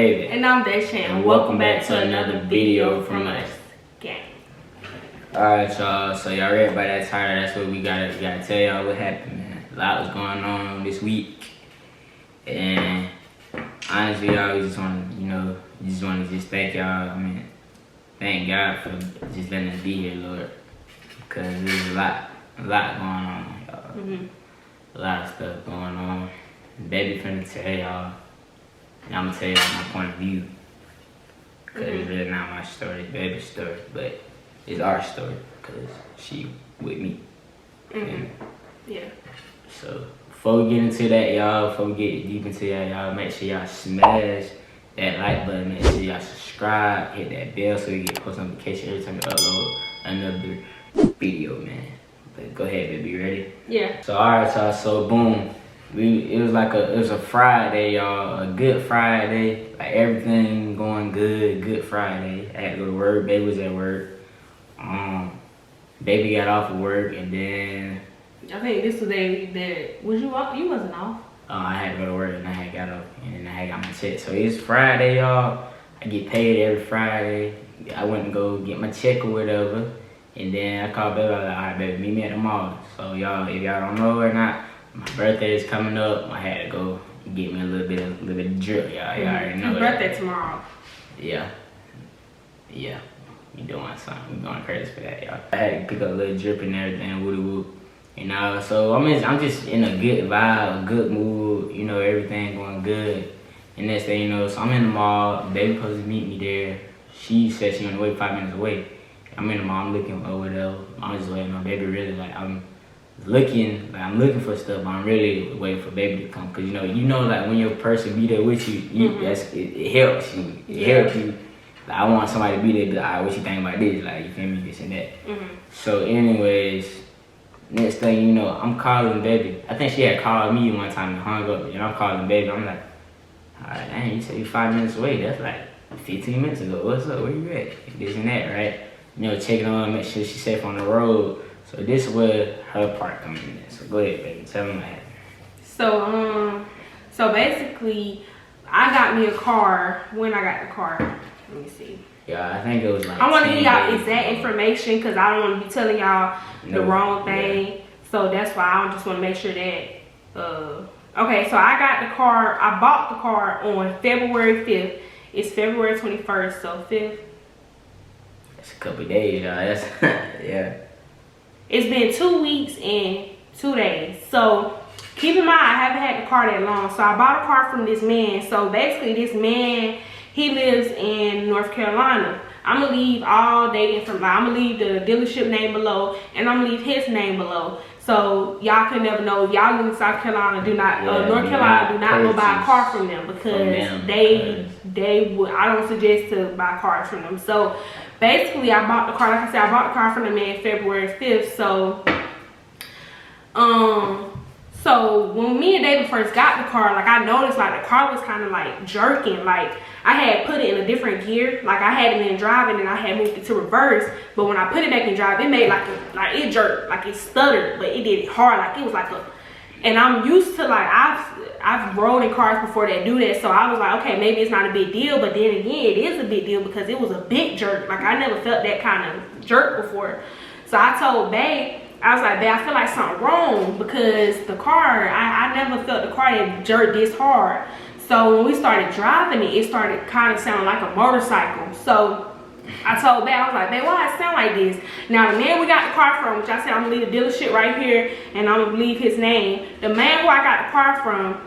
Baby. And I'm Daeshia. And welcome back to another video from us. Gang. Alright, y'all. So y'all ready by that title? That's what we gotta tell y'all what happened, man. A lot was going on this week. And honestly, y'all, we just wanna, just thank y'all. I mean, thank God for just letting us be here, Lord. Because there's a lot going on, y'all. A lot of stuff going on. Baby finna tell y'all. And I'm gonna tell y'all my point of view. Cause it's really not my story, it's baby's story, but it's our story. Cause she with me. Yeah. So before we get into that, y'all, before we get deep into that, y'all, make sure y'all smash that like button. Make sure y'all subscribe, hit that bell so you get post notification every time we upload another video, man. But go ahead, baby, you ready? Yeah. So alright, y'all. So boom. It was a Friday, y'all, a good Friday, like everything going good Friday. I had to go to work, baby was at work. Baby got off of work, and then I think this was the day that, was you off? You wasn't off. I had to go to work, and I had got off, and then I had got my check. So it's Friday, y'all. I get paid every Friday. I went and go get my check or whatever, and then I called baby. I was like, all right, baby, meet me at the mall. So y'all, if y'all don't know or not, my birthday is coming up. I had to go get me a little bit of drip, y'all. Y'all already know Your birthday tomorrow. Yeah. We doing something. We going crazy for that, y'all. I had to pick up a little drip and everything, woody whoop. So I'm just in a good vibe, a good mood. Everything going good. And next thing you know, so I'm in the mall. Baby supposed to meet me there. She said she on the way 5 minutes away. I'm in the mall. I'm looking over there. I'm just waiting on baby. Really, like I'm looking for stuff, but I'm really waiting for baby to come, cause like when your person be there with you, it helps you. It helps you. Like, I want somebody to be there, be like, all right, what you think about this? Like, you feel me, this and that. So, anyways, next thing you know, I'm calling baby. I think she had called me one time and hung up, and I'm calling baby. I'm like, all right, dang, you said you 5 minutes away. That's like 15 minutes ago. What's up? Where you at? This and that, right? Checking on, make sure she's safe on the road. So this is where her part comes in. So go ahead, baby. Tell me what happened. So basically, I got me a car. When I got the car, let me see. Yeah, I think it was like. I want to give y'all exact information because I don't want to be telling y'all the wrong thing. Yeah. So that's why I just want to make sure that. Okay, so I got the car. I bought the car on February 5th. It's February 21st, so 5th. That's a couple of days, y'all. That's yeah. It's been 2 weeks and 2 days. So keep in mind, I haven't had the car that long. So I bought a car from this man. So basically this man, he lives in North Carolina. I'm gonna leave all dating from, I'm gonna leave the dealership name below, and I'm gonna leave his name below. So y'all can never know. If y'all live in South Carolina, North Carolina, do not go buy a car from them, because they would, I don't suggest to buy cars from them. So basically, I bought the car, like I said, I bought the car from the man February 5th. So when me and David first got the car, like I noticed like the car was kind of like jerking. Like I had put it in a different gear. Like I had it in driving and I had moved it to reverse. But when I put it back in drive, it made like it jerked, like it stuttered, but it did it hard. Like it was like and I'm used to like, I've rode in cars before that do that. So I was like, okay, maybe it's not a big deal. But then again, it is a big deal because it was a big jerk. Like I never felt that kind of jerk before. So I told Babe, I was like, babe, I feel like something wrong because the car, I never felt the car that jerked this hard. So when we started driving it, it started kind of sounding like a motorcycle. So I told babe, I was like, babe, why it sound like this? Now the man we got the car from, which I said I'm gonna leave the dealership right here and I'm gonna leave his name. The man who I got the car from,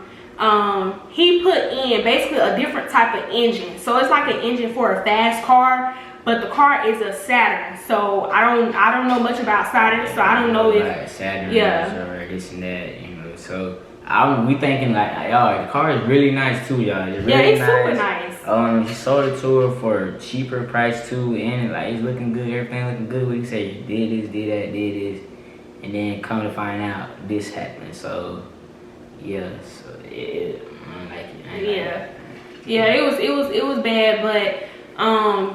he put in basically a different type of engine. So it's like an engine for a fast car. But the car is a Saturn, so I don't know much about Saturn, so I don't know if Saturn or this and that, So we thinking like, y'all, the car is really nice too, y'all. It's really super nice. He sold it to her for a cheaper price too, and like it's looking good, everything looking good. What he said, you did this, did that, did this, and then come to find out this happened. So yeah, so it was bad, but.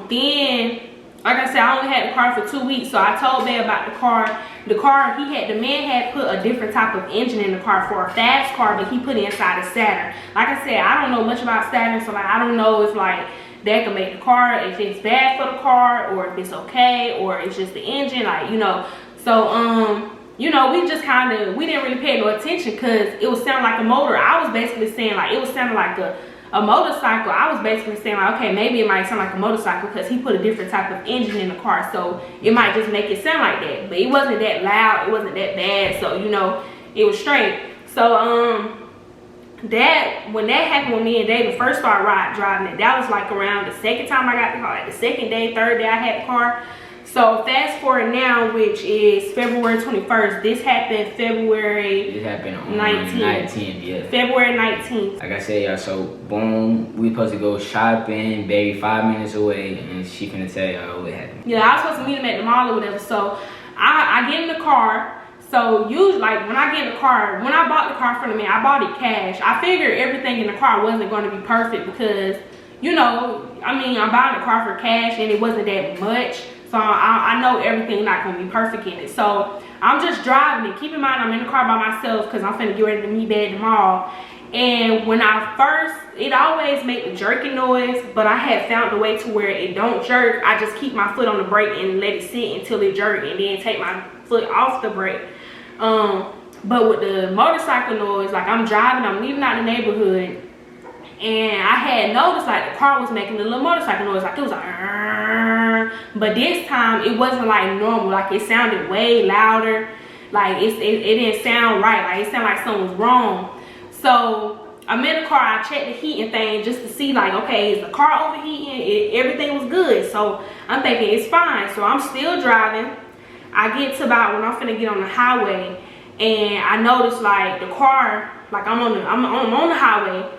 Then, like I said, I only had the car for 2 weeks, so I told Babe about the car, the man had put a different type of engine in the car for a fast car, but he put it inside a Saturn. Like I said, I don't know much about Saturn, so like I don't know if like that can make the car, if it's bad for the car, or if it's okay, or it's just the engine, like, you know. So you know, we just kind of, we didn't really pay no attention because it was sounding like a motor. I was basically saying like, it was sounding like a motorcycle. I was basically saying like, okay, maybe it might sound like a motorcycle because he put a different type of engine in the car, so it might just make it sound like that. But it wasn't that loud, it wasn't that bad, so you know, it was straight. So that, when that happened with me and David first started driving it, that was like around the second time I got the car, like the second day, third day I had the car. So fast forward now, which is February 21st. This happened February. This happened on 19th. Yeah. February 19th. Like I said, y'all. So boom, we supposed to go shopping. Baby 5 minutes away, and she finna tell y'all what happened. Yeah, I was supposed to meet him at the mall or whatever. So I get in the car. So usually, like when I get in the car, when I bought the car from the man, I bought it cash. I figured everything in the car wasn't going to be perfect because, you know, I mean, I'm buying the car for cash and it wasn't that much. So I know everything not gonna be perfect in it. So I'm just driving it. Keep in mind I'm in the car by myself because I'm finna get ready to meet Dad tomorrow. And when I first, it always make the jerking noise, but I had found a way to where it don't jerk. I just keep my foot on the brake and let it sit until it jerk, and then take my foot off the brake. But with the motorcycle noise, like I'm driving, I'm leaving out the neighborhood, and I had noticed like the car was making a little motorcycle noise, like it was like, but this time it wasn't like normal, like it sounded way louder, like it didn't sound right, like it sounded like something was wrong. So I'm in the car, I checked the heating thing just to see like, okay, is the car overheating? Everything was good, so I'm thinking it's fine. So I'm still driving. I get to about when I'm finna get on the highway, and I notice like the car, like I'm on the highway,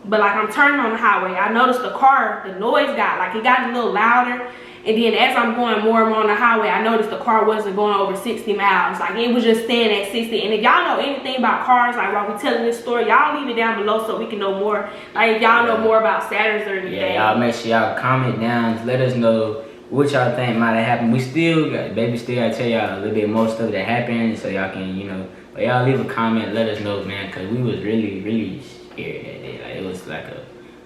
but like I'm turning on the highway, I noticed the car, the noise got a little louder. And then as I'm going more and more on the highway, I noticed the car wasn't going over 60 miles. Like it was just staying at 60. And if y'all know anything about cars, like while we telling this story, y'all leave it down below so we can know more. Like if y'all know more about Saturns or anything. Yeah, y'all make sure y'all comment down. Let us know what y'all think might have happened. We still got, baby still gotta tell y'all a little bit more stuff that happened so y'all can, you know, but y'all leave a comment, let us know, man, cause we was really, really scared that day. Like it was like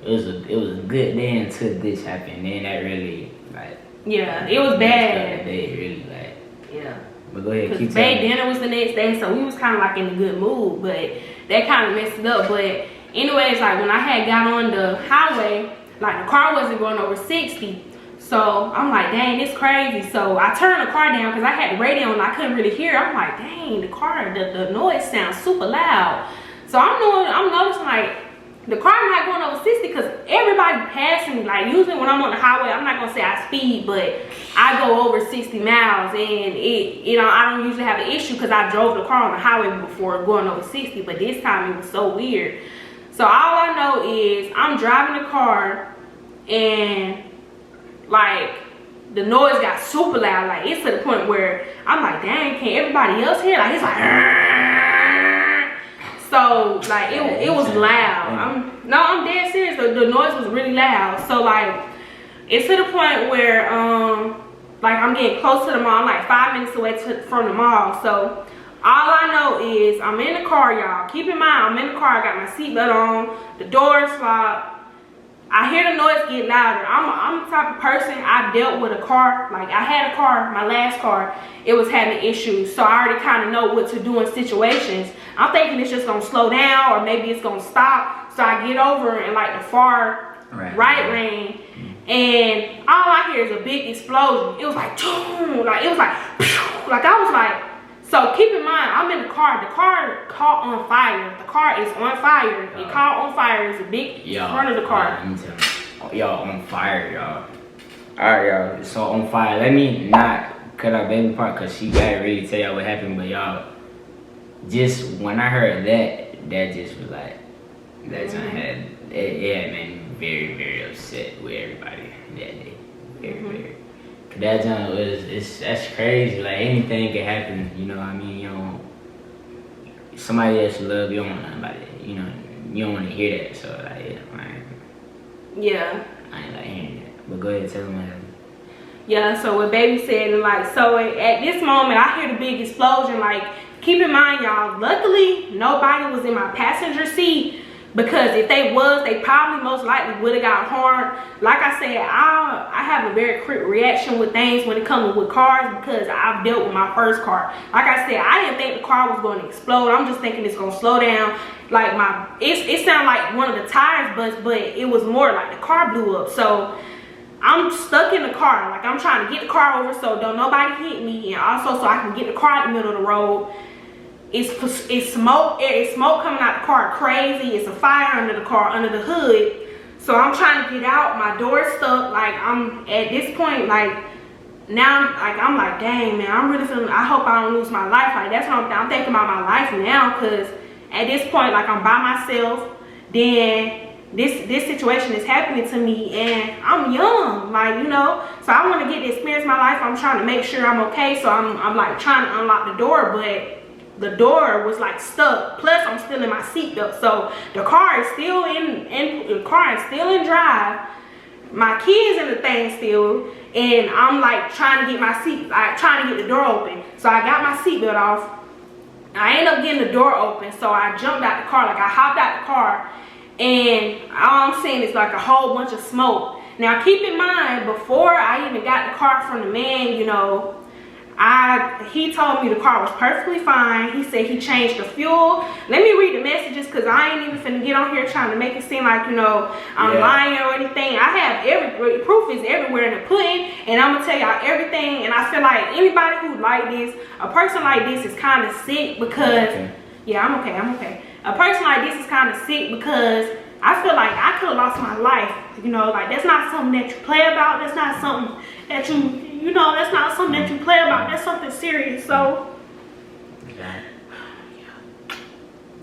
it was a good day until this happened. Then that really like, yeah, it was bad. That day really like, yeah. But go ahead, keep telling. telling. Dinner was the next day, so we was kind of like in a good mood, but that kind of messed it up. But anyways, like when I had got on the highway, like the car wasn't going over 60. So I'm like, dang, it's crazy. So I turned the car down because I had the radio and I couldn't really hear. I'm like, dang, the car, the noise sounds super loud. So I'm noticing like the car not going over 60 because everybody passing me. Like usually when I'm on the highway, I'm not gonna say I speed, but I go over 60 miles, and it, you know, I don't usually have an issue because I drove the car on the highway before going over 60. But this time it was so weird. So all I know is I'm driving the car and like the noise got super loud. Like it's to the point where I'm like, dang, can everybody else hear? Like it's like, so like it was loud. I'm dead serious. The noise was really loud. So like it's to the point where like I'm getting close to the mall. I'm like 5 minutes away from the mall. So all I know is I'm in the car, y'all. Keep in mind I'm in the car. I got my seatbelt on. The doors locked. I hear the noise get louder. I'm the type of person, I dealt with a car. Like I had a car, my last car, it was having issues. So I already kind of know what to do in situations. I'm thinking it's just gonna slow down or maybe it's gonna stop. So I get over in like the far right lane, and all I hear is a big explosion. It was like, like it was like, like I was like, so keep in mind, I'm in the car caught on fire. The car is on fire. It caught on fire. It's a big front of the car. Let me tell you, y'all on fire, y'all. Alright, y'all. So on fire. Let me not cut out baby part because she gotta really tell y'all what happened. But y'all, just when I heard that just was like, that time had it had made me very, very upset with everybody that day. Very, very. That time that's crazy. Like anything can happen, you know what I mean? You don't, somebody else you love, you don't want nothing about it, you know, you don't want to hear that. So like, yeah, I ain't like hearing that. But go ahead, tell them what happened. Yeah, so what baby said, and like, so at this moment, I hear the big explosion. Like, keep in mind, y'all, luckily, nobody was in my passenger seat, because if they was, they probably most likely would have got harmed. Like I said, I have a very quick reaction with things when it comes with cars, because I've dealt with my first car. Like I said, I didn't think the car was going to explode. I'm just thinking it's going to slow down. Like it sounded like one of the tires bust, but it was more like the car blew up. So I'm stuck in the car. Like, I'm trying to get the car over so don't nobody hit me, and also so I can get the car in the middle of the road. It's smoke. It's smoke coming out the car crazy. It's a fire under the car, under the hood. So I'm trying to get out. My door's stuck. Like, I'm at this point, like, now, like, I'm like, dang, man, I'm really feeling, I hope I don't lose my life. Like, that's what I'm thinking about my life now, because at this point, like, I'm by myself. Then this situation is happening to me, and I'm young, like, you know, so I want to get to experience my life. I'm trying to make sure I'm okay, so I'm like trying to unlock the door, but the door was like stuck. Plus, I'm still in my seatbelt, so the car is still in drive. My kids in the thing still, and I'm like trying to get trying to get the door open. So I got my seatbelt off. I ended up getting the door open, so I jumped out the car. Like, I hopped out the car, and all I'm seeing is like a whole bunch of smoke. Now, keep in mind, before I even got the car from the man, you know, he told me the car was perfectly fine. He said he changed the fuel. Let me read the messages, because I ain't even finna get on here trying to make it seem like, you know, I'm lying or anything. I have proof is everywhere in the pudding, and I'm gonna tell y'all everything. And I feel like anybody who like this, a person like this is kind of sick, because yeah, I'm okay. A person like this is kind of sick, because I feel like I could have lost my life. You know, like, that's not something that you play about. That's not something that you know, that's not something that you play about. That's something serious. So yeah.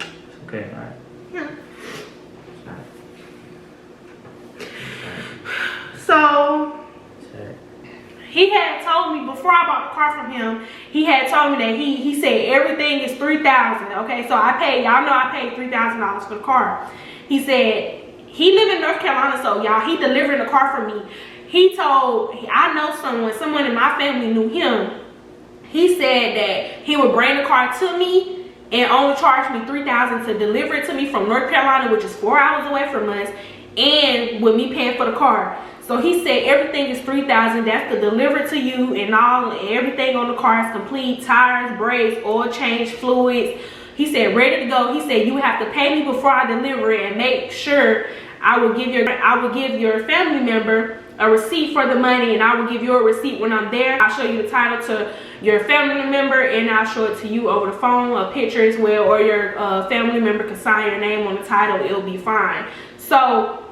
It's okay, right? Yeah. So he had told me before I bought the car from him, he had told me that he said everything is $3,000. Okay, so I paid, y'all know I paid $3,000 for the car. He said he lived in North Carolina, so y'all, he delivered the car for me. He told, I know someone in my family knew him. He said that he would bring the car to me and only charge me $3,000 to deliver it to me from North Carolina, which is 4 hours away from us, and with me paying for the car. So he said everything is $3,000. That's to deliver it to you, and everything on the car is complete: tires, brakes, oil change, fluids. He said ready to go. He said you have to pay me before I deliver it, and make sure I will give your family member a receipt for the money, and I will give you a receipt when I'm there. I'll show you the title to your family member, and I'll show it to you over the phone, a picture as well, or your family member can sign your name on the title. It'll be fine. So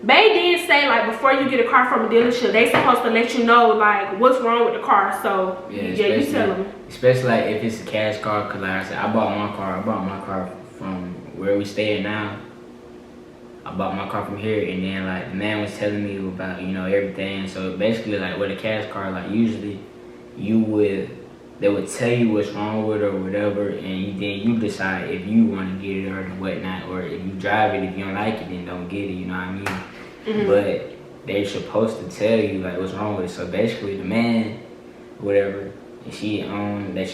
they did say, like, before you get a car from a dealership, they supposed to let you know, like, what's wrong with the car. So yeah, you tell them. Especially like if it's a cash car, cause like I said, I bought my car from where we stay now. I bought my car from here, and then like the man was telling me about, you know, everything. So basically, like with a cash car, like usually they would tell you what's wrong with it or whatever, and then you decide if you want to get it or whatnot, or if you drive it. If you don't like it, then don't get it. You know what I mean? Mm-hmm. But they're supposed to tell you like what's wrong with it. So basically, the man, whatever, that she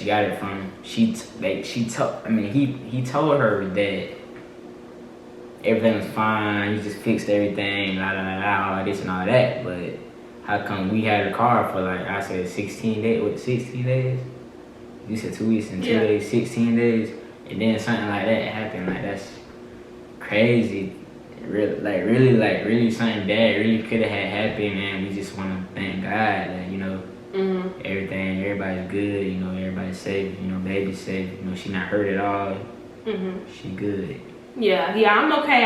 got it from, he told her that everything was fine, he just fixed everything, all this and all that. But how come we had a car for, like I said, 16 days? What, 16 days? You said 2 weeks and 2 days, 16 days, and then something like that happened. Like, that's crazy. Really something bad really could have happened, and we just want to thank God that, you know, everybody's good, you know, everybody's safe, you know, baby's safe, you know, she not hurt at all. She good. Yeah, I'm okay,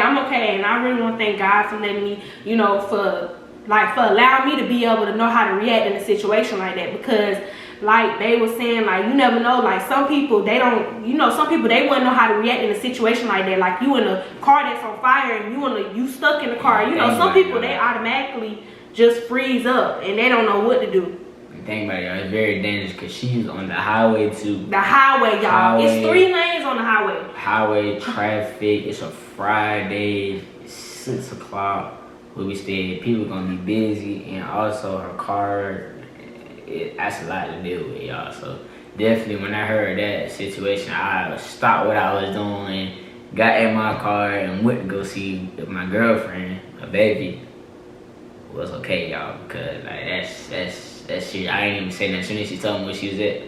and I really want to thank God for letting me, you know, for allowing me to be able to know how to react in a situation like that, because like they were saying, like, you never know, like some people, they don't, you know, some people, they wouldn't know how to react in a situation like that, like you in a car that's on fire and you stuck in the car, you know, some people, they automatically just freeze up and they don't know what to do. Think about it, y'all. It's very dangerous because she's on the highway too. The highway, y'all. It's 3 lanes on the highway. Highway traffic. It's a Friday, 6 o'clock. Where we stay, people gonna be busy, and also her car that's a lot to deal with, y'all. So definitely when I heard that situation, I stopped what I was doing, got in my car, and went to go see my girlfriend. A baby was okay, y'all, because like that's shit. I ain't even say nothing. As soon as she told me where she was at,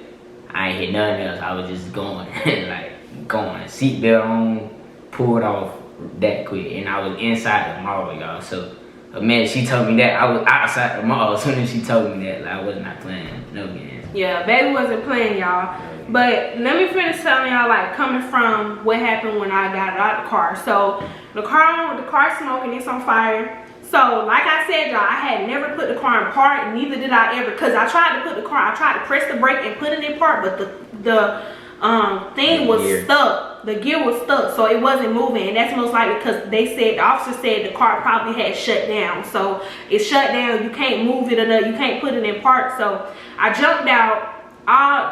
I ain't hit nothing else. I was just going, seatbelt on, pulled off that quick, and I was inside the mall, y'all. So, man, she told me that I was outside the mall. As soon as she told me that, like, I was not playing no games. Yeah, baby wasn't playing, y'all. But let me finish telling y'all, like, coming from what happened when I got out of the car. So the car smoking, it's on fire. So like I said, y'all, I had never put the car in park, and neither did I ever, because I tried to press the brake and put it in park, but the thing was stuck. The gear was stuck, so it wasn't moving, and that's most likely because the officer said the car probably had shut down. So it shut down, you can't move it enough, you can't put it in park. So I jumped out.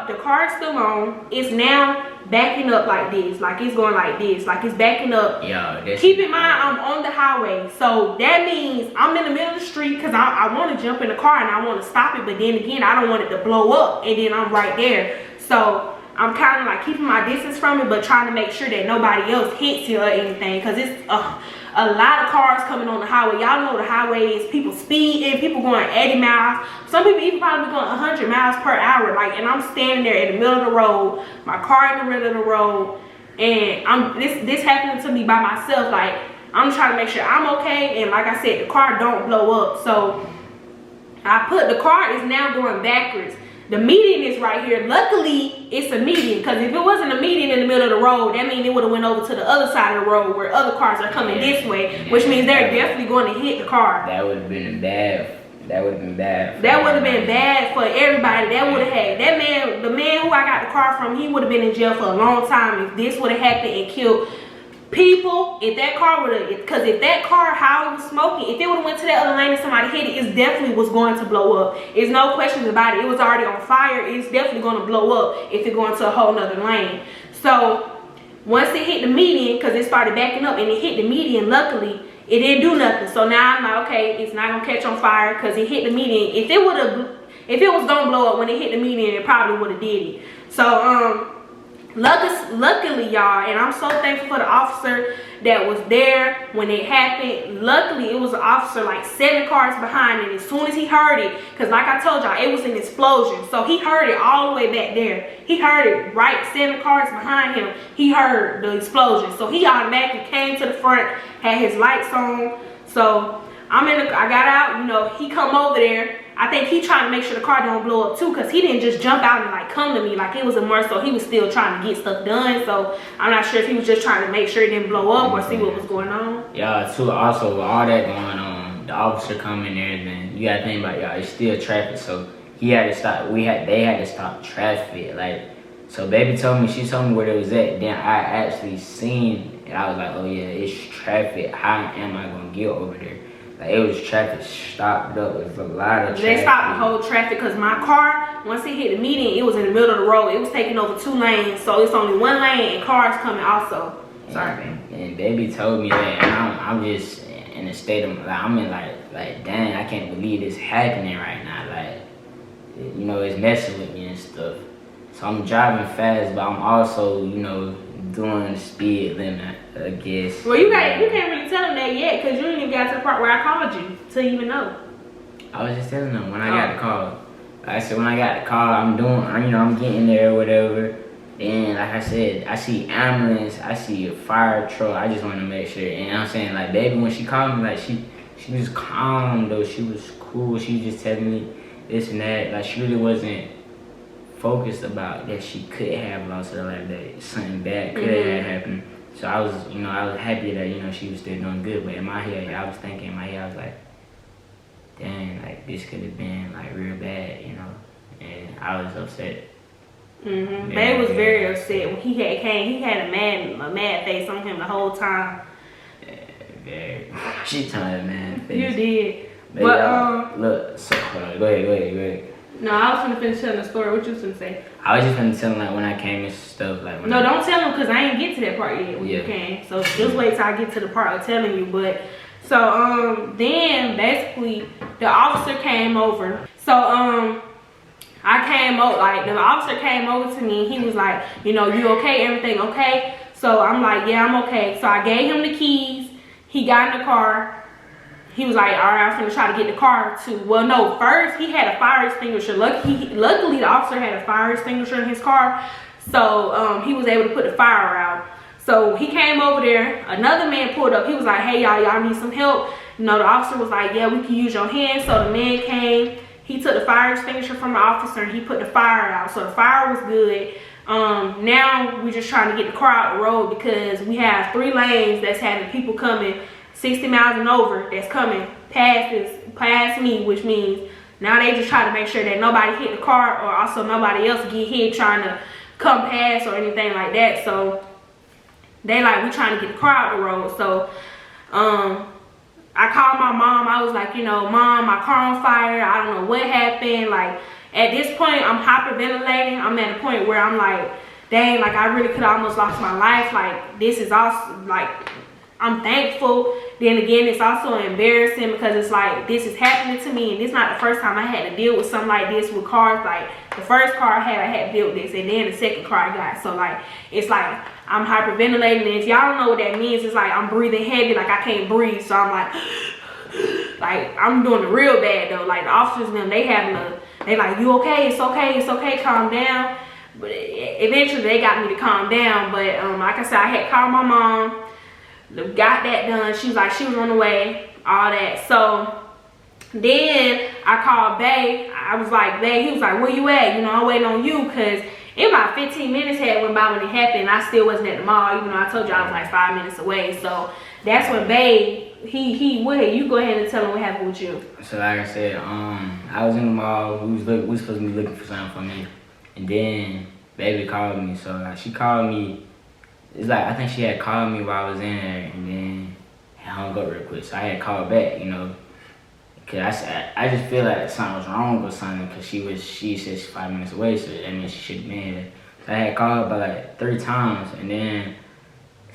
The car is still on. It's now backing up like this, like it's going like this, like it's backing up. Keep in mind, I'm on the highway, so that means I'm in the middle of the street, because I want to jump in the car and I want to stop it, but then again, I don't want it to blow up, and then I'm right there. So I'm kind of like keeping my distance from it, but trying to make sure that nobody else hits it or anything, because it's a lot of cars coming on the highway. Y'all know the highway is people speeding, people going 80 miles. Some people even probably going 100 miles per hour. Like, and I'm standing there in the middle of the road, my car in the middle of the road, and this happening to me by myself. Like, I'm trying to make sure I'm okay, and like I said, the car don't blow up. So the car is now going backwards. The median is right here. Luckily, it's a median, because if it wasn't a median in the middle of the road, that means it would have went over to the other side of the road where other cars are coming this way, which means they're definitely going to hit the car. That would have been bad. That would have been bad. That would have been bad for everybody. That would have had the man who I got the car from, he would have been in jail for a long time if this would have happened and killed people. If that car would have, because if that car, how it was smoking, if it would have went to that other lane and somebody hit it, it definitely was going to blow up. There's no questions about it. It was already on fire. It's definitely going to blow up if it going to a whole nother lane. So once it hit the median, because it started backing up and it hit the median, luckily it didn't do nothing. So now I'm like, okay, it's not gonna catch on fire because it hit the median. If it was gonna blow up when it hit the median, it probably would have did it. So luckily, y'all, and I'm so thankful for the officer that was there when it happened. Luckily, it was an officer like 7 cars behind, and as soon as he heard it, because like I told y'all, it was an explosion, so he heard it all the way back there. He heard it right 7 cars behind him. He heard the explosion, so he automatically came to the front, had his lights on. So I got out, you know, he come over there. I think he trying to make sure the car don't blow up too, because he didn't just jump out and like come to me like it was a murder. So he was still trying to get stuff done. So I'm not sure if he was just trying to make sure it didn't blow up or see what was going on. Yeah, too, also with all that going on, the officer coming and everything, you gotta think about, y'all, it's still traffic. So he had to stop, they had to stop traffic. Like, so baby told me, she told me where it was at. Then I actually seen it. I was like, oh yeah, it's traffic. How am I gonna get over there? Like, it was traffic stopped up. It was a lot of traffic. They stopped the whole traffic because my car, once it hit the median, it was in the middle of the road. It was taking over 2 lanes, so it's only 1 lane and cars coming also. Sorry, man. And baby told me that, and I'm just in a state of, like, I'm in like, dang, I can't believe this happening right now. Like, you know, it's messing with me and stuff. So I'm driving fast, but I'm also, you know, doing the speed limit, I guess. Well, you can't really tell them that yet, because you didn't even get to the part where I called you to even know. I was just telling them when I got the call. Like I said, when I got the call, I'm getting there or whatever. Then, like I said, I see ambulance, I see a fire truck. I just want to make sure. And I'm saying, like, baby, when she called me, like, she was calm, though. She was cool. She was just telling me this and that. Like, she really wasn't focused about that she could have lost her life, that something bad could have happened. So I was happy that, she was still doing good. But in my head, I was like, dang, like, this could have been, like, real bad, and I was upset. Babe was very upset. When he had a mad face on him the whole time. Yeah, very. She told me, man. You did. But look, so, hold on, go ahead. No, I was gonna finish telling the story. What you was gonna say? I was just gonna tell him, like, when I came and stuff, like. No, don't tell him, because I ain't get to that part yet when you came. So just wait till I get to the part of telling you. But so then basically the officer came over. So I came over, like the officer came over to me and he was like, you know, you okay, everything okay? So I'm like, yeah, I'm okay. So I gave him the keys. He got in the car. He was like, all right, I'm finna try to get the car too. Well, no, first he had a fire extinguisher. Luckily the officer had a fire extinguisher in his car. So he was able to put the fire out. So he came over there. Another man pulled up. He was like, hey, y'all need some help? You know, the officer was like, yeah, we can use your hands. So the man came. He took the fire extinguisher from the officer and he put the fire out. So the fire was good. Now we're just trying to get the car out the road because we have 3 lanes that's having people coming 60 miles and over that's coming past me, which means now they just try to make sure that nobody hit the car or also nobody else get hit trying to come past or anything like that. So they like, we trying to get the car out the road. So I called my mom. I was like, you know, Mom, my car on fire. I don't know what happened. Like, at this point, I'm hyperventilating. I'm at a point where I'm like, dang, like, I really could have almost lost my life. Like, this is also, like, I'm thankful. Then again, it's also embarrassing because it's like, this is happening to me. And this is not the first time I had to deal with something like this with cars. Like, the first car I had to deal with this. And then the second car I got. So, like, it's like, I'm hyperventilating. And if y'all don't know what that means, it's like I'm breathing heavy. Like, I can't breathe. So, I'm like, I'm doing it real bad, though. Like, the officers and them, they like, you okay? It's okay, calm down. But eventually, they got me to calm down. But, like I said, I had called my mom. Got that done. She was like, she was on the way, all that. So then I called Bay. I was like, Bay, he was like, where you at? You know, I'm waiting on you, because it about 15 minutes had went by when it happened. I still wasn't at the mall, even though I told you I was like 5 minutes away. So that's when Bay, you go ahead and tell him what happened with you. So like I said, I was in the mall. We was supposed to be looking for something for me, and then baby called me. So like, she called me. It's like, I think she had called me while I was in there, and then hung up real quick. So I had called back, you know, because I just feel like something was wrong or something, because she said she's 5 minutes away, so that means she should have been here. So I had called by like 3 times, and then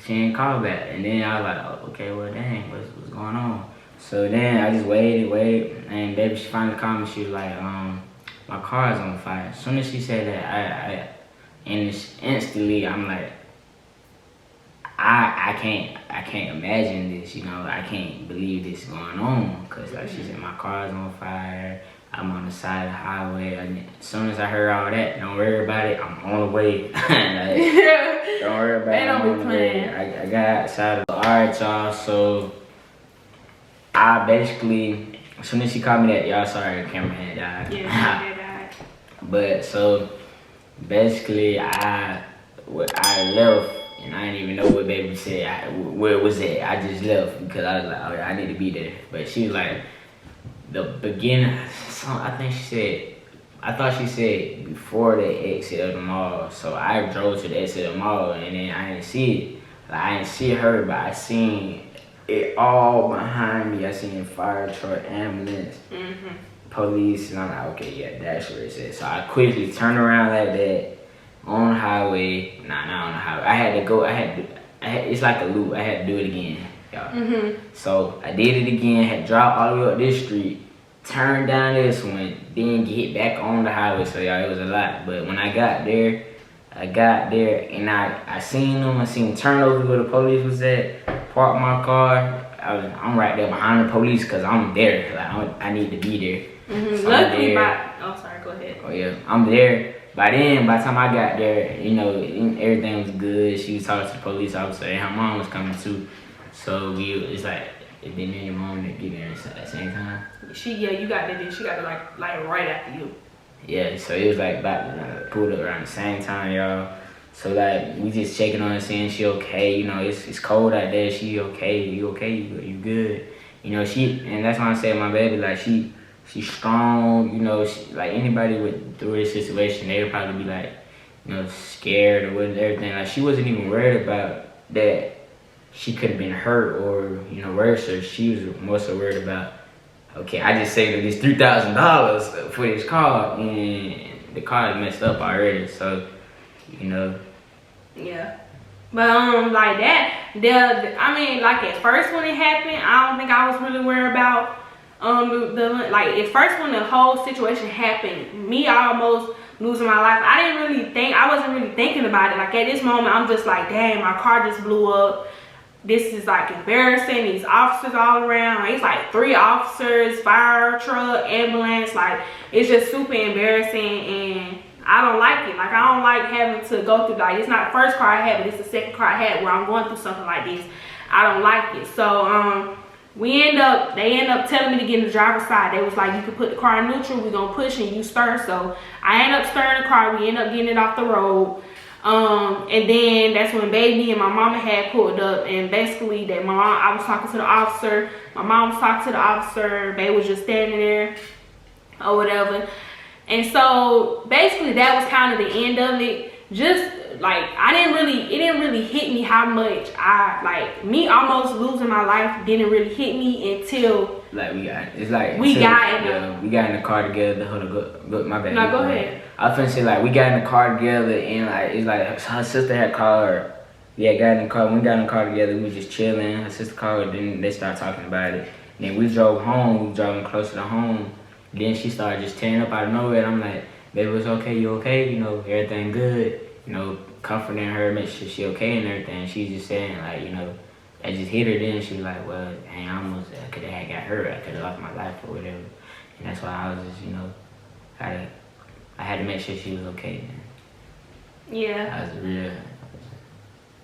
she didn't call back. And then I was like, oh, okay, well, dang, what's going on? So then I just waited, and baby, she finally called me. She was like, my car is on fire. As soon as she said that, instantly, I'm like, I can't imagine this, you know. I can't believe this is going on, because like she said, my car's on fire. I'm on the side of the highway. As soon as I heard all that, don't worry about it. I'm on the way. Like, don't worry about it. I'm on the way. I got outside. All right, y'all. So I basically, as soon as she called me that, y'all, sorry, the camera had died. Yeah, it died. But so basically, I left. And I didn't even know what baby said, where it was at. I just left because I was like, oh, I need to be there. But she was like, the beginning, I thought she said before the exit of the mall. So I drove to the exit of the mall, and then I didn't see it. Like, I didn't see her, but I seen it all behind me. I seen a fire truck, ambulance, police, and I'm like, okay, yeah, that's where it's at. So I quickly turned around like that. On the highway, not on the highway. It's like a loop. I had to do it again, y'all. So I did it again. Had to drive all the way up this street, turn down this one, then get back on the highway. So y'all, it was a lot. But when I got there, and I seen them. I seen them turn over where the police was at. Park my car. I'm right there behind the police because I'm there. Like, I need to be there. So Luckily, oh, sorry, go ahead. Oh yeah, I'm there. By the time I got there, you know, everything was good. She was talking to the police officer, and her mom was coming too. So it's like, it didn't need your mom to get there at the same time. You got there. She got there like right after you. Yeah, so it was like about to pull up around the same time, y'all. So like, we just checking on her, saying she okay. You know, it's cold out there. She okay? You okay? You good? You know, and that's why I said my baby, like she's strong, you know. Like, anybody through this situation, they would probably be like, you know, scared or everything. Like, she wasn't even worried about that she could have been hurt or, you know, worse. Or she was more so worried about, okay, I just saved her this $3,000 for this car, and the car is messed up already. So, you know. Yeah. But like that, like at first when it happened, I don't think I was really worried about Like at first when the whole situation happened, me almost losing my life, I wasn't really thinking about it. Like at this moment, I'm just like, dang, my car just blew up. This is like embarrassing. These officers all around. It's like 3 officers, fire truck, ambulance. Like it's just super embarrassing, and I don't like it. Like I don't like having to go through, like it's not the first car I had, but it's the second car I had where I'm going through something like this. I don't like it. So they end up telling me to get in the driver's side. They was like, you can put the car in neutral, we're gonna push and you stir. So I end up stirring the car, we end up getting it off the road. And then that's when baby and my mama had pulled up, and basically I was talking to the officer, my mom was talking to the officer, they was just standing there or whatever. And so basically that was kind of the end of it. Just like it didn't really hit me how much me almost losing my life didn't really hit me until we got in the car together. Hold on, go my bad. No, go ahead. I was finna say, like, we got in the car together, and like it's like her sister had called her. Yeah, got in the car. When we got in the car together, we was just chilling. Her sister called her, then they started talking about it. And then we drove home. We was driving closer to home. Then she started just tearing up out of nowhere, and I'm like, baby, it's okay, you okay? You know, everything good. You know, comforting her, make sure she okay and everything. She's just saying, like, you know, I just hit her. Then she was like, well, dang, I could have got hurt. I could have lost my life or whatever. And that's why I was just, you know, I had to make sure she was okay. Man. Yeah. That was real.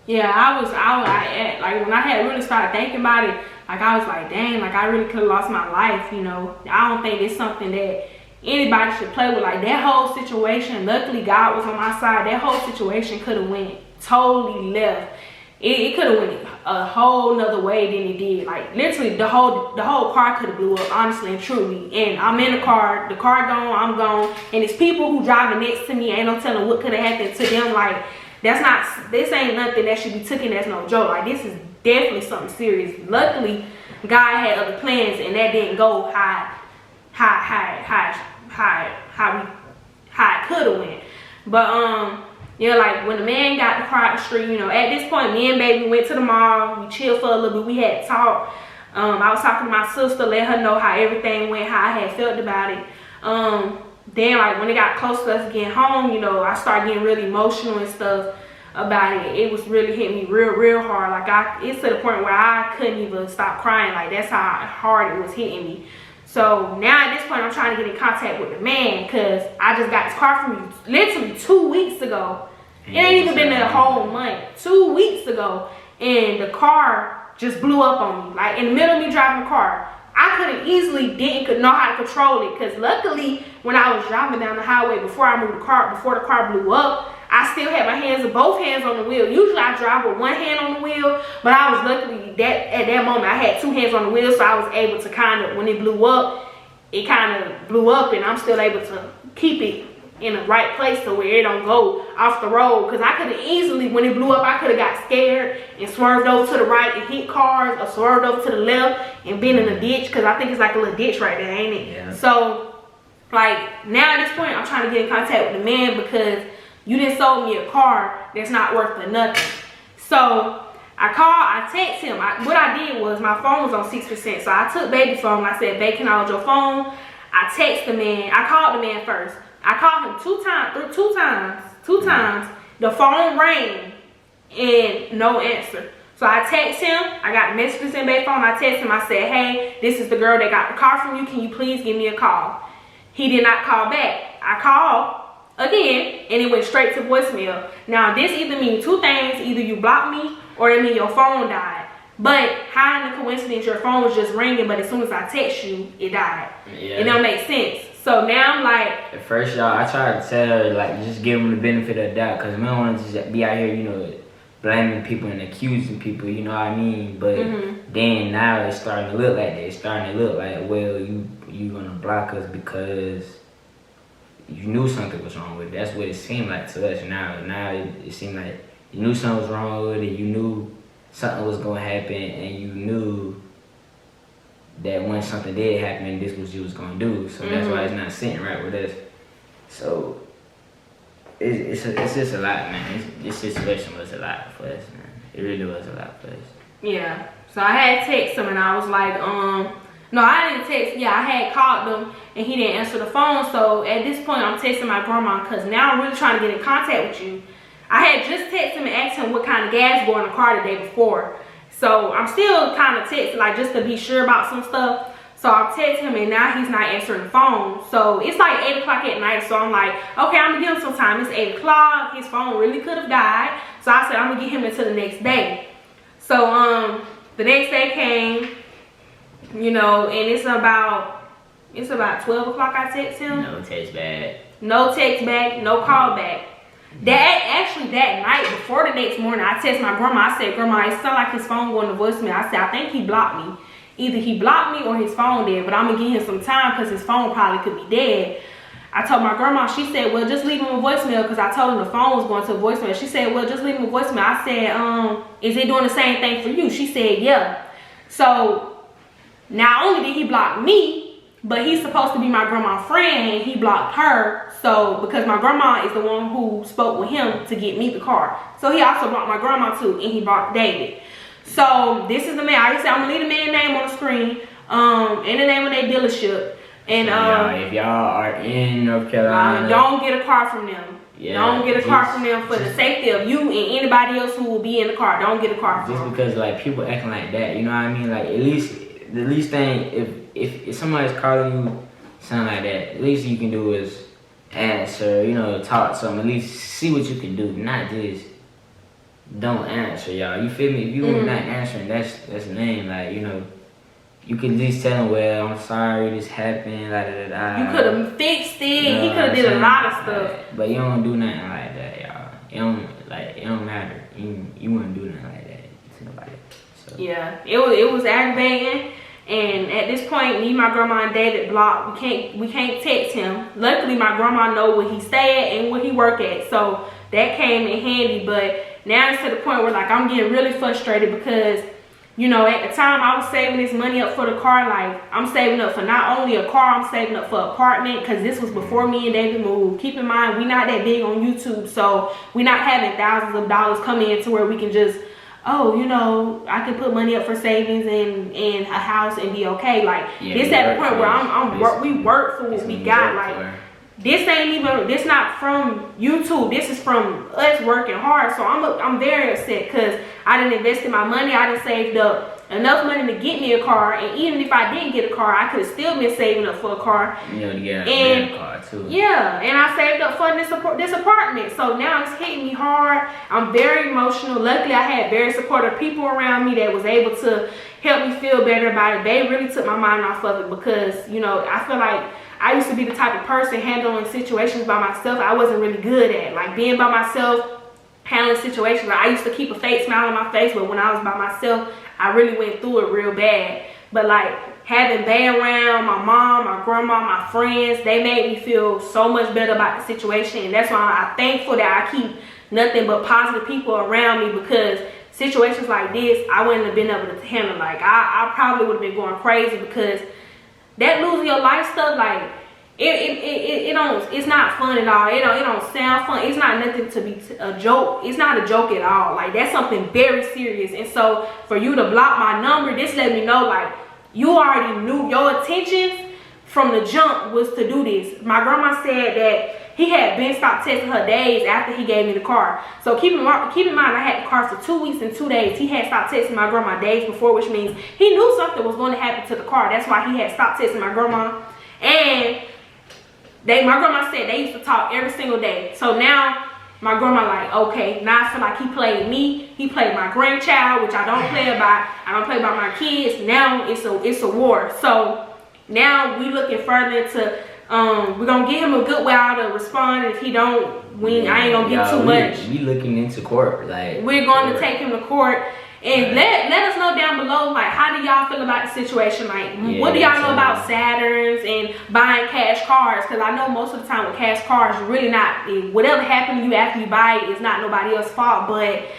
Yeah, I like when I had really started thinking about it, like I was like, dang, like I really could have lost my life, you know. I don't think it's something that anybody should play with. Like that whole situation, luckily God was on my side. That whole situation could have went totally left. It could have went a whole nother way than it did. Like literally the whole car could have blew up, honestly and truly. And I'm in the car gone, I'm gone, and it's people who driving next to me. Ain't no telling what could have happened to them. Like this ain't nothing that should be taken as no joke. Like this is definitely something serious. Luckily, God had other plans, and that didn't go how it could have went. But yeah, like when the man got the car out the street, you know, at this point, me and baby went to the mall. We chilled for a little bit. We had talked. I was talking to my sister, let her know how everything went, how I had felt about it. Then, like when it got close to us getting home, you know, I started getting really emotional and stuff about it. It was really hitting me real hard. Like it's to the point where I couldn't even stop crying. Like that's how hard it was hitting me. So now at this point, I'm trying to get in contact with the man because I just got this car from you literally 2 weeks ago. It ain't even been a whole month. 2 weeks ago, and the car just blew up on me. Like in the middle of me driving the car, I didn't know how to control it because luckily when I was driving down the highway before the car blew up, I still had both hands on the wheel. Usually I drive with one hand on the wheel, but I was luckily that at that moment I had 2 hands on the wheel, so I was able to kind of, when it blew up, it kind of blew up, and I'm still able to keep it in the right place so where it don't go off the road. Because I could have easily, when it blew up, I could have got scared and swerved over to the right and hit cars, or swerved over to the left and been in a ditch, because I think it's like a little ditch right there, ain't it? Yeah. So like now at this point, I'm trying to get in contact with the man because you didn't sold me a car that's not worth for nothing. So I text him. What I did was my phone was on 6%. So I took baby's phone. I said, babe, can I hold your phone? I text the man. I called the man first. I called him two times. The phone rang and no answer. So I text him. I got messages in baby's phone. I text him. I said, hey, this is the girl that got the car from you. Can you please give me a call? He did not call back. I called again, and it went straight to voicemail. Now, this either means 2 things. Either you blocked me, or it means your phone died. But how in the coincidence your phone was just ringing, but as soon as I text you, it died. Yeah. It don't make sense. So now I'm like... At first, y'all, I tried to tell her, like, just give them the benefit of the doubt, because we don't want to just be out here, you know, blaming people and accusing people, you know what I mean? But then now it's starting to look like that. It's starting to look like, well, you going to block us because you knew something was wrong with it. That's what it seemed like to us now. Now it seemed like you knew something was wrong with it. You knew something was going to happen, and you knew that when something did happen, this was what you was going to do. So that's why it's not sitting right with us. So it's just a lot, man. This situation was a lot for us, man. It really was a lot for us. Yeah. So I had text him, and I was like, No, I didn't text. Yeah, I had called him and he didn't answer the phone. So at this point, I'm texting my grandma because now I'm really trying to get in contact with you. I had just texted him and asked him what kind of gas go in the car the day before. So I'm still kind of texting, like, just to be sure about some stuff. So I text him and now he's not answering the phone. So it's like 8 o'clock at night. So I'm like, okay, I'm gonna give him some time. It's 8 o'clock. His phone really could have died. So I said I'm gonna get him until the next day. So the next day came, you know, and it's about 12 o'clock. I text him. No text back. No text back. No call back. That night before the next morning, I text my grandma. I said, Grandma, it sounded like his phone going to voicemail. I said, I think he blocked me. Either he blocked me or his phone dead, but I'm gonna give him some time because his phone probably could be dead. I told my grandma, she said, well, just leave him a voicemail because I told him the phone was going to a voicemail. She said, well, just leave him a voicemail. I said, is it doing the same thing for you? She said, yeah. So not only did he block me, but he's supposed to be my grandma's friend and he blocked her. So because my grandma is the one who spoke with him to get me the car. So he also blocked my grandma too, and he blocked David. So this is the man. I just said I'm gonna leave the man's name on the screen, and the name of their dealership. And if y'all are in North Carolina, don't get a car from them. Yeah, don't get a car from them for the safety of you and anybody else who will be in the car. Don't get a car from them. Just because like people acting like that, you know what I mean? Like at least the least thing if somebody's calling you something like that, at least you can do is answer, you know, talk to them. At least see what you can do, not just don't answer, y'all. You feel me? If you not answering, that's the name. Like, you know, you could at least tell him, well, I'm sorry, this happened, la da da da. You could have fixed it. You know, he could have did a lot of stuff. Like, but you don't do nothing like that, y'all. It don't matter. You wouldn't do nothing like that to nobody. So yeah, it was aggravating. And at this point, me, my grandma, and David blocked. We can't text him. Luckily, my grandma know where he stay at and where he work at, so that came in handy. But now it's to the point where like I'm getting really frustrated because, you know, at the time I was saving this money up for the car. Like I'm saving up for not only a car, I'm saving up for an apartment because this was before me and David moved. Keep in mind, we not that big on YouTube, so we not having thousands of dollars coming in to where we can just, oh, you know, I can put money up for savings in a house and be okay. Like this at the point where we work for what we got. Like this ain't even, this not from YouTube. This is from us working hard. So I'm very upset because I didn't invest in my money. I didn't saved up enough money to get me a car, and even if I didn't get a car, I could have still been saving up for a car. You know, to get a car too. Yeah, and I saved up for this apartment. So now it's hitting me hard. I'm very emotional. Luckily, I had very supportive people around me that was able to help me feel better about it. They really took my mind off of it because, you know, I feel like I used to be the type of person handling situations by myself. I wasn't really good at like being by myself, handling situations. Like, I used to keep a fake smile on my face, but when I was by myself, I really went through it real bad. But like having Bay around, my mom, my grandma, my friends, they made me feel so much better about the situation. And that's why I'm thankful that I keep nothing but positive people around me, because situations like this, I wouldn't have been able to handle. Like I probably would have been going crazy because that losing your life stuff, like it's not fun at all. It don't sound fun. It's not nothing to be a joke. It's not a joke at all. Like that's something very serious. And so for you to block my number, this let me know like you already knew your intentions from the jump was to do this. My grandma said that he had been stopped texting her days after he gave me the car. So keep in mind, I had the car for 2 weeks and 2 days. He had stopped texting my grandma days before, which means he knew something was going to happen to the car. That's why he had stopped texting my grandma. And my grandma said they used to talk every single day. So now my grandma like, okay, now I feel like he played me. He played my grandchild, which I don't play about. I don't play about my kids. Now it's a war. So now we looking further into, we're gonna give him a good while to respond. If he don't, I ain't gonna get too much. We looking into court, like we're going to take him to court. And let us know down below, like, how do y'all feel about the situation? Like, what do y'all know about Saturns and buying cash cars? Because I know most of the time with cash cars, you're really not, whatever happened to you after you buy it is not nobody else's fault. But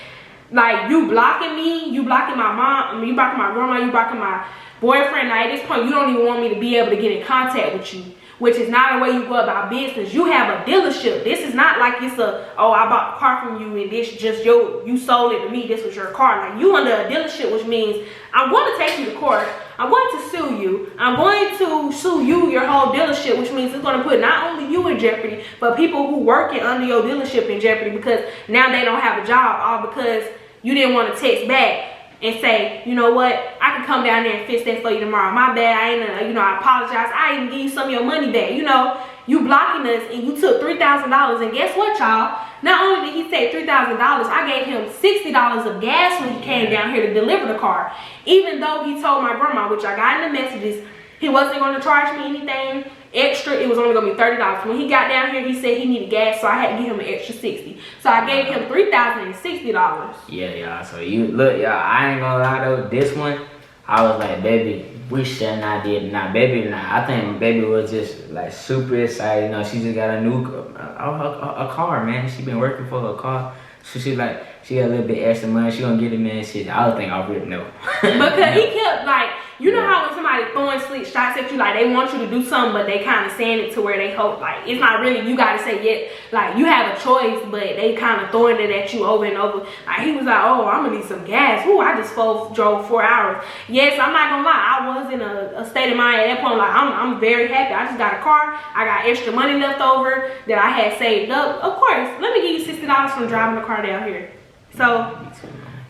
like, you blocking me, you blocking my mom, you blocking my grandma, you blocking my boyfriend. Now at this point, you don't even want me to be able to get in contact with you, which is not the way you go about business. You have a dealership. This is not like it's oh, I bought the car from you and this just you sold it to me, this was your car. Like, you under a dealership, which means I'm going to take you to court. I'm going to sue you. I'm going to sue you, your whole dealership, which means it's going to put not only you in jeopardy, but people who working under your dealership in jeopardy, because now they don't have a job, all because you didn't want to text back and say, you know what, I can come down there and fix that for you tomorrow. My bad, I ain't, you know, I apologize. I even give you some of your money back. You know, you blocking us and you took $3,000. And guess what, y'all? Not only did he take $3,000, I gave him $60 of gas when he came down here to deliver the car. Even though he told my grandma, which I got in the messages, he wasn't going to charge me anything extra. It was only going to be $30. When he got down here, he said he needed gas, so I had to give him an extra $60. So I gave him $3,060. Yeah, y'all. So you look, y'all. I ain't gonna lie though. This one, I was like, baby, we should not did not, baby. Nah, I think baby was just like super excited. You know, she just got a new a car, man. She been working for a car, so she like she got a little bit extra money. She gonna get it, man. Shit, I don't think I'll really know. Because he kept like. You know how when somebody throwing slick shots at you, like they want you to do something, but they kind of saying it to where they hope, like it's not really, you got to say yeah, like you have a choice, but they kind of throwing it at you over and over. Like he was like, oh, I'm gonna need some gas. Ooh, I just drove 4 hours. Yes, I'm not gonna lie, I was in a state of mind at that point. Like I'm very happy. I just got a car. I got extra money left over that I had saved up. Of course, let me give you $60 from driving the car down here. So,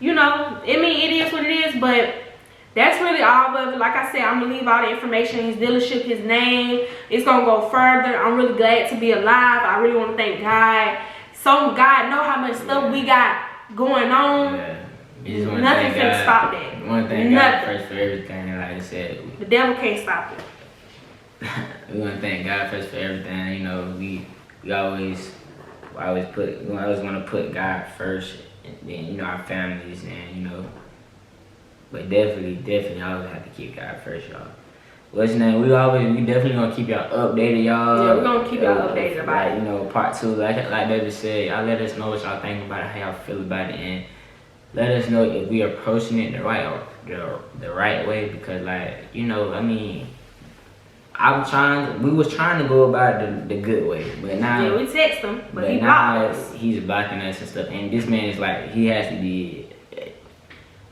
you know, I mean, it is what it is, but. That's really all of it. Like I said, I'm going to leave all the information, his dealership, his name. It's going to go further. I'm really glad to be alive. I really want to thank God. So God know how much stuff we got going on. Yeah. Nothing can stop that. One thing God first for everything, like I said. The devil can't stop it. We want to thank God first for everything. You know, we always want to put God first, and then, you know, our families, and, you know. But definitely, I always have to keep God first, y'all. What's your name? We definitely gonna keep y'all updated, y'all. Yeah, we're gonna keep y'all updated about it. You know, part 2, like David said, y'all let us know what y'all think about it, how y'all feel about it, and let us know if we are approaching it the right way. Because, like, you know, I mean, we was trying to go about it the good way, but now yeah, we text him, but he now blocked us. He's blocking us and stuff, and this man is like, he has to be.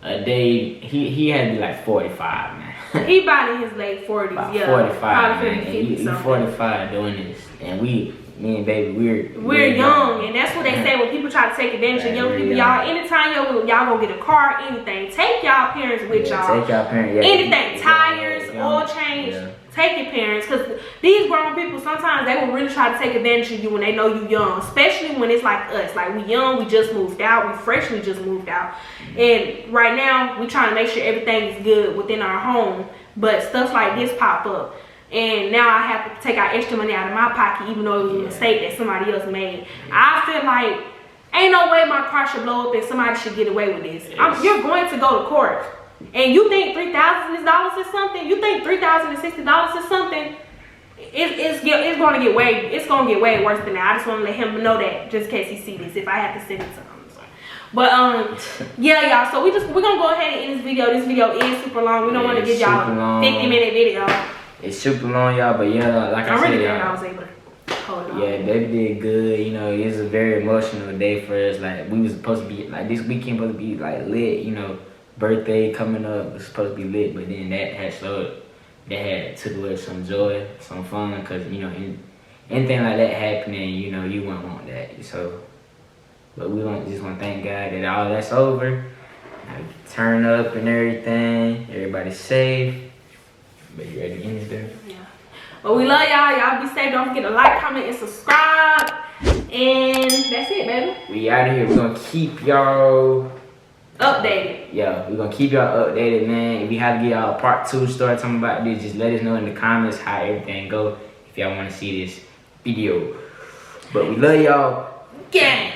A day, he had to be like 45, man. He about in his late 40s, about yeah. 45, probably man. 50, and you 45 doing this, and me and baby, we're young, and that's what they say when people try to take advantage of young people. Y'all, anytime y'all gonna get a car, anything, take y'all parents with y'all. Take y'all parents. Yeah, anything, tires, oil change. Yeah. Take your parents, because these grown people, sometimes they will really try to take advantage of you when they know you young, especially when it's like us. Like, we young, we just moved out, we freshly just moved out, and right now we trying to make sure everything is good within our home, but stuff like this pop up, and now I have to take out extra money out of my pocket, even though it was a mistake that somebody else made. I feel like ain't no way my car should blow up and somebody should get away with this. You're going to go to court. And you think $3,000 is something? You think $3,060 is something? It's gonna get way worse than that. I just want to let him know that, just in case he see this. If I have to send it to him, but yeah, y'all. So we're gonna go ahead and end this video. This video is super long. We don't want to give y'all a 50-minute video. It's super long, y'all. But yeah, like I said, really glad I was able to hold on. Yeah, baby did good. You know, it was a very emotional day for us. Like, we was supposed to be like, this weekend supposed to be like lit. You know. Birthday coming up was supposed to be lit, but then that had took away some joy, some fun, because, you know, anything like that happening, you know, you wouldn't want that. So, but just want to thank God that all that's over. I turn up and everything. Everybody's safe. But you ready to end this video? Yeah. But we love y'all. Y'all be safe. Don't forget to like, comment, and subscribe. And that's it, baby. We out of here. We're gonna keep y'all updated. Yeah, we're gonna keep y'all updated, man. If we have to get y'all part 2 story talking about this, just let us know in the comments how everything go, if y'all want to see this video. But we love y'all. Gang.